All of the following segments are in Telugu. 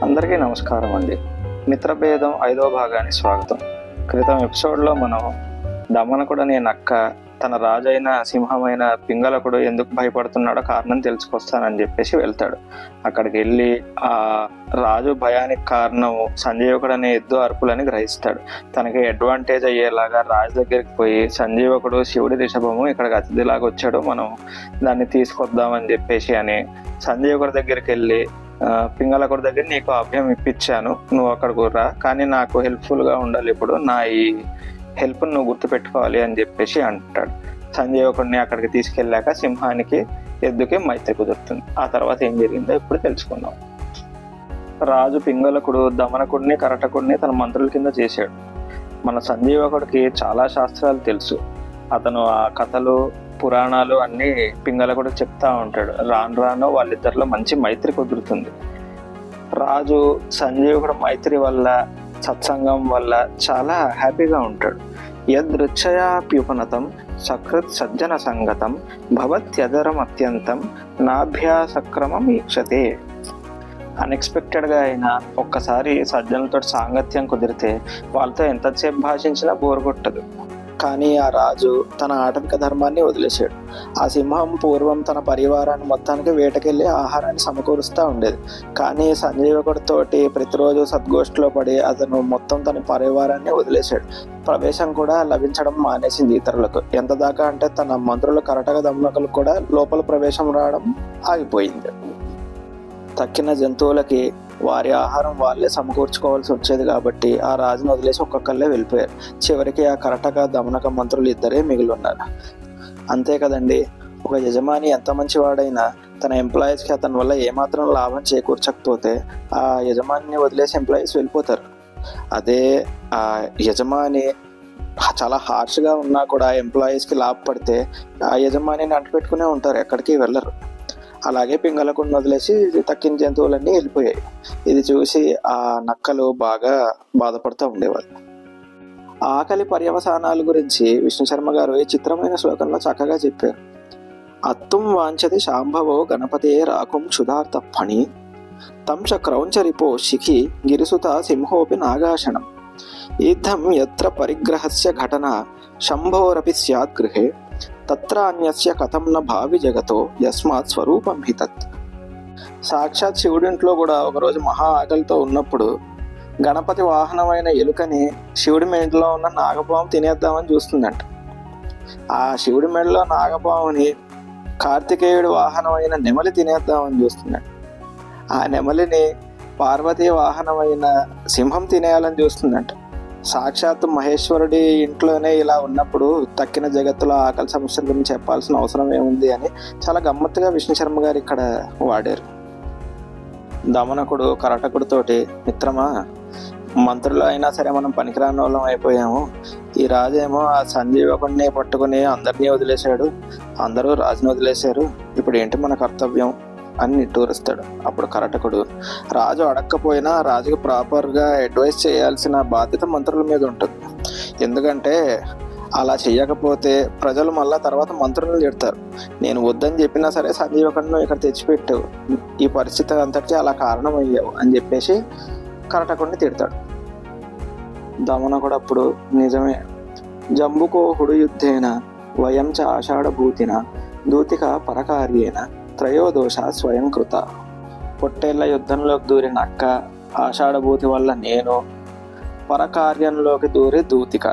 అందరికీ నమస్కారం అండి. మిత్రభేదం 5వ భాగానికి స్వాగతం. క్రితం ఎపిసోడ్లో మనం దమనకుడు అనే నక్క తన రాజైన సింహమైన పింగళకుడు ఎందుకు భయపడుతున్నాడో కారణం తెలుసుకొస్తానని చెప్పేసి వెళ్తాడు. అక్కడికి వెళ్ళి ఆ రాజు భయానికి కారణం సంజీవకుడు అనే ఎద్దు అరుపులని గ్రహిస్తాడు. తనకి అడ్వాంటేజ్ అయ్యేలాగా రాజు దగ్గరికి పోయి సంజీవకుడు శివుడి రిషభము ఇక్కడికి అతిథిలాగా వచ్చాడు, మనం దాన్ని తీసుకొద్దామని చెప్పేసి అని సంజీవకుడి దగ్గరికి వెళ్ళి పింగళకుడి దగ్గర నీకు అభయం ఇప్పించాను, నువ్వు అక్కడికి రా, కానీ నాకు హెల్ప్ఫుల్గా ఉండాలి, ఇప్పుడు నా ఈ హెల్ప్ నువ్వు గుర్తుపెట్టుకోవాలి అని చెప్పేసి అంటాడు. సంజీవకుడిని అక్కడికి తీసుకెళ్ళాక సింహానికి ఎద్దుకి మైత్రి కుదురుతుంది. ఆ తర్వాత ఏం జరిగిందో ఇప్పుడు తెలుసుకుందాం. రాజు పింగళకుడు దమనకుడిని కరటకుడిని తన మంత్రుల కింద చేశాడు. మన సంజీవకుడికి చాలా శాస్త్రాలు తెలుసు. అతను ఆ కథలు పురాణాలు అన్నీ పింగళకుడు చెప్తా ఉంటాడు. రాను రాను వాళ్ళిద్దరిలో మంచి మైత్రి కుదురుతుంది. రాజు సంజీవకుడు మైత్రి వల్ల సత్సంగం వల్ల చాలా హ్యాపీగా ఉంటాడు. యదృచ్ఛయాప్యుపనతం సకృత్ సజ్జన సంగతం భవత్యదరం అత్యంతం నాభ్యాసక్రమం ఈక్షతే. అన్ఎక్స్పెక్టెడ్గా అయినా ఒక్కసారి సజ్జనులతో సాంగత్యం కుదిరితే వాళ్ళతో ఎంతసేపు భాషించినా బోరు కొట్టదు. కానీ ఆ రాజు తన ఆటవిక ధర్మాన్ని వదిలేశాడు. ఆ సింహం పూర్వం తన పరివారాన్ని మొత్తానికి వేటకెళ్ళి ఆహారాన్ని సమకూరుస్తూ ఉండేది. కానీ సంజీవకుడితోటి ప్రతిరోజు సద్గోష్ఠిలో పడి అతను మొత్తం తన పరివారాన్ని వదిలేశాడు. ప్రవేశం కూడా లభించడం మానేసింది ఇతరులకు. ఎంత దాకా అంటే తన మంత్రులు కరటక దమనకులు కూడా లోపల ప్రవేశం రావడం ఆగిపోయింది. తక్కిన జంతువులకి వారి ఆహారం వాళ్ళే సమకూర్చుకోవాల్సి వచ్చేది కాబట్టి ఆ రాజును వదిలేసి ఒక్కొక్కళ్ళే వెళ్ళిపోయారు. చివరికి ఆ కరటక దమనక మంత్రులు ఇద్దరే మిగిలి ఉన్నారు. అంతే కదండి, ఒక యజమాని ఎంత మంచివాడైనా తన ఎంప్లాయీస్కి అతని వల్ల ఏమాత్రం లాభం చేకూర్చకపోతే ఆ యజమానిని వదిలేసి ఎంప్లాయీస్ వెళ్ళిపోతారు. అదే ఆ యజమాని చాలా హార్ష్గా ఉన్నా కూడా ఎంప్లాయీస్కి లాభపడితే ఆ యజమానిని అంటుపెట్టుకునే ఉంటారు, ఎక్కడికి వెళ్ళరు. అలాగే పింగళకుడిని వదిలేసి తక్కిన జంతువులన్నీ వెళ్ళిపోయాయి. ఇది చూసి ఆ నక్కలు బాగా బాధపడుతూ ఉండేవాళ్ళు. ఆకలి పర్యవసానాల గురించి విష్ణు శర్మ గారు ఈ చిత్రమైన శ్లోకంలో చక్కగా చెప్పారు. అత్తుం వాంఛతి శాంభవో గణపతే రాకుం క్షుధార్త ఫణి తం క్రౌంచరిపో శిఖి గిరిసుత సింహోపి నాగాశనం ఈద్ధం యత్ర పరిగ్రహస్య ఘటన శంభోరపి స్యాత్ గృహే తత్ర అన్యస్య కథం న భావి జగతో యస్మాత్ స్వరూపం హి తత్. సాక్షాత్ శివుడింట్లో కూడా ఒకరోజు మహా ఆకలితో ఉన్నప్పుడు గణపతి వాహనమైన ఎలుకని శివుడి మెడలో ఉన్న నాగపాము తినేద్దామని చూస్తుందంట. ఆ శివుడి మెడలో నాగపాముని కార్తికేయుడి వాహనమైన నెమలి తినేద్దామని చూస్తుందంట. ఆ నెమలిని పార్వతీ వాహనమైన సింహం తినేయాలని చూస్తుందంట. సాక్షాత్తు మహేశ్వరుడి ఇంట్లోనే ఇలా ఉన్నప్పుడు తక్కిన జగత్తులో ఆకలి సమస్యల గురించి చెప్పాల్సిన అవసరం ఏముంది అని చాలా గమ్మత్తుగా విష్ణు శర్మ గారు ఇక్కడ వాడారు. దమనకుడు కరటకుడితోటి, మిత్రమా, మంత్రులు అయినా సరే మనం పనికిరాని వాళ్ళం అయిపోయాము, ఈ రాజేమో ఆ సంజీవకుడిని పట్టుకుని అందరినీ వదిలేశాడు, అందరూ రాజుని వదిలేశారు, ఇప్పుడు ఏంటి మన కర్తవ్యం అని నిట్టూరుస్తాడు. అప్పుడు కరటకుడు, రాజు అడక్కపోయినా రాజుకు ప్రాపర్గా అడ్వైస్ చేయాల్సిన బాధ్యత మంత్రుల మీద ఉంటుంది. ఎందుకంటే అలా చెయ్యకపోతే ప్రజలు మళ్ళా తర్వాత మంత్రులను తిడతారు. నేను వద్దని చెప్పినా సరే సంజీవకుడిని ఇక్కడ తెచ్చిపెట్టావు, ఈ పరిస్థితి అంతటికీ అలా కారణమయ్యావు అని చెప్పేసి కరటకుడిని తిడతాడు. దమనకుడు అప్పుడు, నిజమే, జంబుకో హుడు యుద్ధేన వయం చ ఆషాఢభూతిన దూతిక పరకార్యేన త్రయోదోష స్వయంకృత. పొట్టేళ్ల యుద్ధంలోకి దూరి నక్క, ఆషాఢభూతి వల్ల నేను, పరకార్యంలోకి దూరి దూతిక,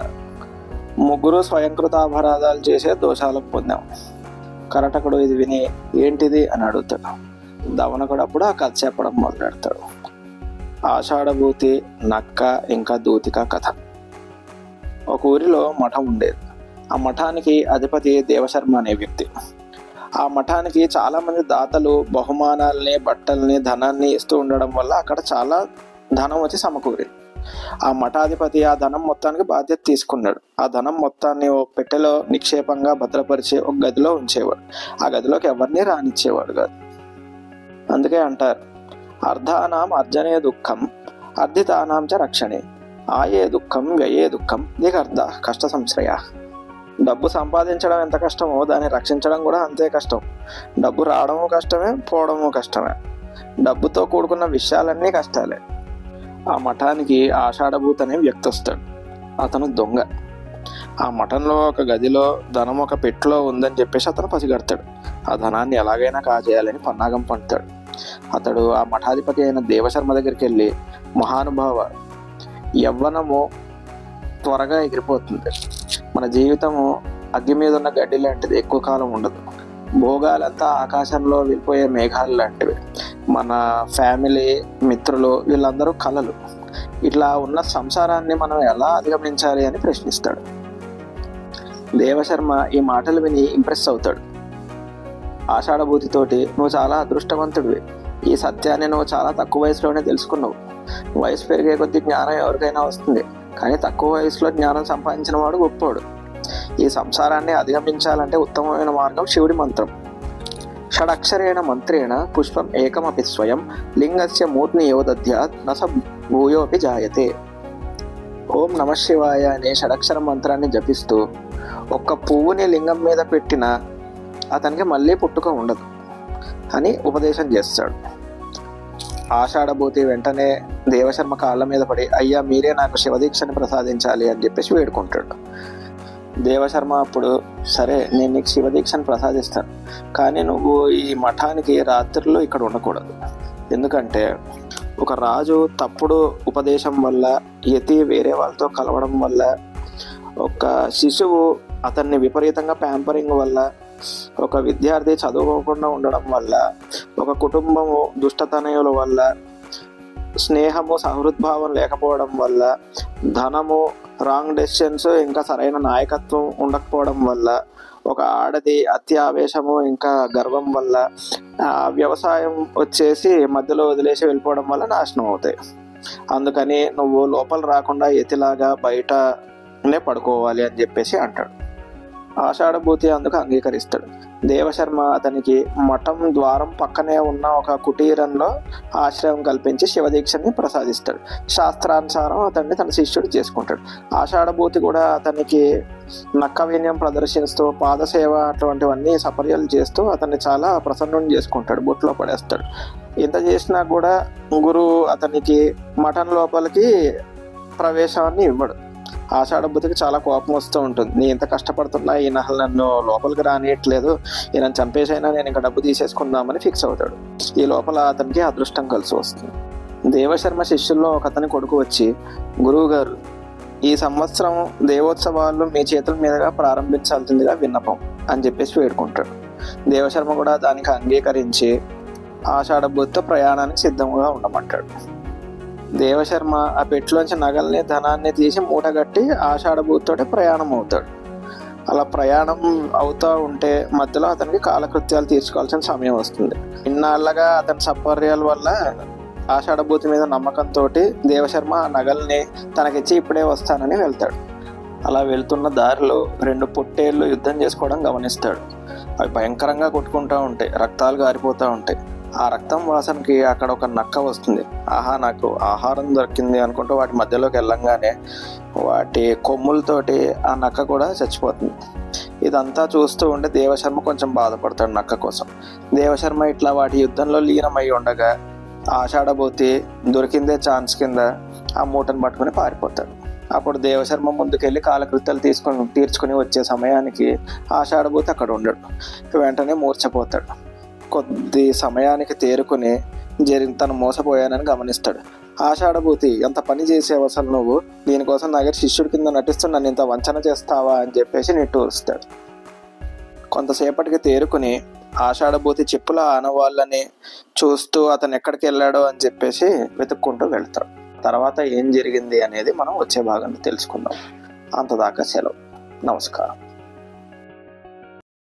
ముగ్గురు స్వయంకృత అపరాధాలు చేసే దోషాలకు పొందాం. కరటకుడు ఇది విని ఏంటిది అని అడుగుతాడు. దమనకుడు అప్పుడు ఆ కథ చెప్పడం మొదలెడతాడు. ఆషాఢభూతి, నక్క ఇంకా దూతిక కథ. ఒక ఊరిలో మఠం ఉండేది. ఆ మఠానికి అధిపతి దేవశర్మ అనే వ్యక్తి. ఆ మఠానికి చాలా మంది దాతలు బహుమానాల్ని, బట్టల్ని, ధనాన్ని ఇస్తూ ఉండడం వల్ల అక్కడ చాలా ధనం వచ్చి సమకూరింది. ఆ మఠాధిపతి ఆ ధనం మొత్తానికి బాధ్యత తీసుకున్నాడు. ఆ ధనం మొత్తాన్ని ఒక పెట్టెలో నిక్షేపంగా భద్రపరిచి ఒక గదిలో ఉంచేవాడు. ఆ గదిలోకి ఎవరిని రానిచ్చేవాడు కాదు. అందుకే అంటారు, అర్ధానాం అర్జనే దుఃఖం అర్ధితానాం చ రక్షణే ఆయే దుఃఖం వ్యయే దుఃఖం దిగర్ధ కష్ట సంశ్రయ. డబ్బు సంపాదించడం ఎంత కష్టమో దాన్ని రక్షించడం కూడా అంతే కష్టం. డబ్బు రావడము కష్టమే, పోవడము కష్టమే. డబ్బుతో కూడుకున్న విషయాలన్నీ కష్టాలే. ఆ మఠానికి ఆషాఢభూతి అనే వ్యక్తి వస్తాడు. అతను దొంగ. ఆ మఠంలో ఒక గదిలో ధనం ఒక పెట్టెలో ఉందని చెప్పేసి అతను పసిగడతాడు. ఆ ధనాన్ని ఎలాగైనా కాజేయాలని పన్నాగం పండుతాడు. అతడు ఆ మఠాధిపతి అయిన దేవశర్మ దగ్గరికి వెళ్ళి, మహానుభావ, యవ్వనము త్వరగా ఎగిరిపోతుంది. మన జీవితము అగ్గి మీద ఉన్న గడ్డి లాంటిది, ఎక్కువ కాలం ఉండదు. భోగాలంతా ఆకాశంలో వెళ్ళిపోయే మేఘాలు లాంటివి. మన ఫ్యామిలీ, మిత్రులు వీళ్ళందరూ కలలు. ఇట్లా ఉన్న సంసారాన్ని మనం ఎలా అధిగమించాలి అని ప్రశ్నిస్తాడు. దేవశర్మ ఈ మాటలు విని ఇంప్రెస్ అవుతాడు. ఆషాఢభూతితోటి, నువ్వు చాలా అదృష్టవంతుడివి. ఈ సత్యాన్ని నువ్వు చాలా తక్కువ వయసులోనే తెలుసుకున్నావు. వయసు పెరిగే కొద్దీ జ్ఞానం ఎవరికైనా వస్తుంది, కానీ తక్కువ వయసులో జ్ఞానం సంపాదించిన వాడు గొప్పవాడు. ఈ సంసారాన్ని అధిగమించాలంటే ఉత్తమమైన మార్గం శివుడి మంత్రం. షడక్షరేణ మంత్రేణ పుష్పం ఏకమపి స్వయం లింగస్య మూర్ని యోదధ్యాత్ నస భూయోపి జాయతే. ఓం నమ శివాయ అనే షడక్షర మంత్రాన్ని జపిస్తూ ఒక్క పువ్వుని లింగం మీద పెట్టినా అతనికి మళ్ళీ పుట్టుక ఉండదు అని ఉపదేశం చేస్తాడు. ఆషాఢభూతి వెంటనే దేవశర్మ కాళ్ళ మీద పడి, అయ్యా మీరే నాకు శివదీక్షని ప్రసాదించాలి అని చెప్పేసి వేడుకుంటాడు. దేవశర్మ అప్పుడు, సరే నేను నీకు శివదీక్షను ప్రసాదిస్తాను, కానీ నువ్వు ఈ మఠానికి రాత్రులు ఇక్కడ ఉండకూడదు. ఎందుకంటే ఒక రాజు తప్పుడు ఉపదేశం వల్ల, యతి వేరే వాళ్ళతో కలవడం వల్ల, ఒక శిశువు అతన్ని విపరీతంగా ప్యాంపరింగ్ వల్ల, ఒక విద్యార్థి చదువుకోకుండా ఉండడం వల్ల, ఒక కుటుంబము దుష్టతనయుల వల్ల, స్నేహము సహృద్భావం లేకపోవడం వల్ల, ధనము, రాంగ్ డెసిషన్స్, ఇంకా సరైన నాయకత్వం ఉండకపోవడం వల్ల, ఒక ఆడది అత్యావేశము ఇంకా గర్వం వల్ల, వ్యవసాయం వచ్చేసి మధ్యలో వదిలేసి వెళ్ళిపోవడం వల్ల నాశనం అవుతాయి. అందుకని నువ్వు లోపల రాకుండా యతిలాగా బయటనే పడుకోవాలి అని చెప్పేసి అంటాడు. ఆషాఢభూతి అందుకు అంగీకరిస్తాడు. దేవశర్మ అతనికి మఠం ద్వారం పక్కనే ఉన్న ఒక కుటీరంలో ఆశ్రయం కల్పించి శివదీక్షని ప్రసాదిస్తాడు. శాస్త్రానుసారం అతన్ని తన శిష్యుడు చేసుకుంటాడు. ఆషాఢభూతి కూడా అతనికి నక్కవీన్యం ప్రదర్శిస్తూ, పాదసేవ అటువంటివన్నీ సపర్యలు చేస్తూ అతన్ని చాలా ప్రసన్నం చేసుకుంటాడు, బొట్లో పడేస్తాడు. ఇంత చేసినా కూడా గురువు అతనికి మఠం లోపలికి ప్రవేశాన్ని ఇవ్వడు. ఆషాఢభూతికి చాలా కోపం వస్తూ ఉంటుంది. నేను ఎంత కష్టపడుతున్నా ఈయన నన్ను లోపలికి రానియట్లేదు, ఈయన చంపేసైనా నేను ఇంకా డబ్బు తీసేసుకుందామని ఫిక్స్ అవుతాడు. ఈ లోపల అతనికి అదృష్టం కలిసి వస్తుంది. దేవశర్మ శిష్యుల్లో ఒక అతని కొడుకు వచ్చి, గురువు గారు, ఈ సంవత్సరం దేవోత్సవాలు మీ చేతుల మీదుగా ప్రారంభించాల్సిందిగా విన్నపం అని చెప్పేసి వేడుకుంటాడు. దేవశర్మ కూడా దానికి అంగీకరించి ఆషాఢభూతితో ప్రయాణానికి సిద్ధంగా ఉండమంటాడు. దేవశర్మ ఆ పెట్టెలోంచి నగల్ని, ధనాన్ని తీసి మూటగట్టి ఆషాఢభూతితోటి ప్రయాణం అవుతాడు. అలా ప్రయాణం అవుతూ ఉంటే మధ్యలో అతనికి కాలకృత్యాలు తీర్చుకోవాల్సిన సమయం వస్తుంది. ఇన్నాళ్ళగా అతని సపర్యాల వల్ల ఆషాఢభూతి మీద నమ్మకంతో దేవశర్మ ఆ నగల్ని తనకిచ్చి ఇప్పుడే వస్తానని వెళ్తాడు. అలా వెళ్తున్న దారిలో 2 పొట్టేళ్ళు యుద్ధం చేసుకోవడం గమనిస్తాడు. అవి భయంకరంగా కొట్టుకుంటూ ఉంటాయి, రక్తాలు గారిపోతూ ఉంటాయి. ఆ రక్తం వాసనకి అక్కడ ఒక నక్క వస్తుంది. ఆహా, నాకు ఆహారం దొరికింది అనుకుంటూ వాటి మధ్యలోకి వెళ్ళంగానే వాటి కొమ్ములతోటి ఆ నక్క కూడా చచ్చిపోతుంది. ఇదంతా చూస్తూ ఉంటే దేవశర్మ కొంచెం బాధపడతాడు నక్క కోసం. దేవశర్మ ఇట్లా వాటి యుద్ధంలో లీనమై ఉండగా ఆషాఢభూతి దొరికిందే ఛాన్స్ కింద ఆ మూటను పట్టుకుని పారిపోతాడు. అప్పుడు దేవశర్మ ముందుకెళ్ళి కాలకృత్యాలు తీర్చుకుని వచ్చే సమయానికి ఆషాఢభూతి అక్కడ ఉండడు. వెంటనే మూర్ఛపోతాడు. కొద్ది సమయానికి తేరుకుని తను మోసపోయానని గమనిస్తాడు. ఆషాఢభూతి, ఎంత పని చేసేవు అసలు నువ్వు, దీనికోసం నా దగ్గర శిష్యుడి కింద నటిస్తూ నన్ను ఇంత వంచన చేస్తావా అని చెప్పేసి నిట్టూరుస్తాడు. కొంతసేపటికి తేరుకుని ఆషాఢభూతి చెప్పుల ఆనవాళ్ళని చూస్తూ అతను ఎక్కడికి వెళ్ళాడో అని చెప్పేసి వెతుక్కుంటూ వెళ్తాడు. తర్వాత ఏం జరిగింది అనేది మనం వచ్చే భాగంలో తెలుసుకుందాం. అంతదాకా సెలవు. నమస్కారం.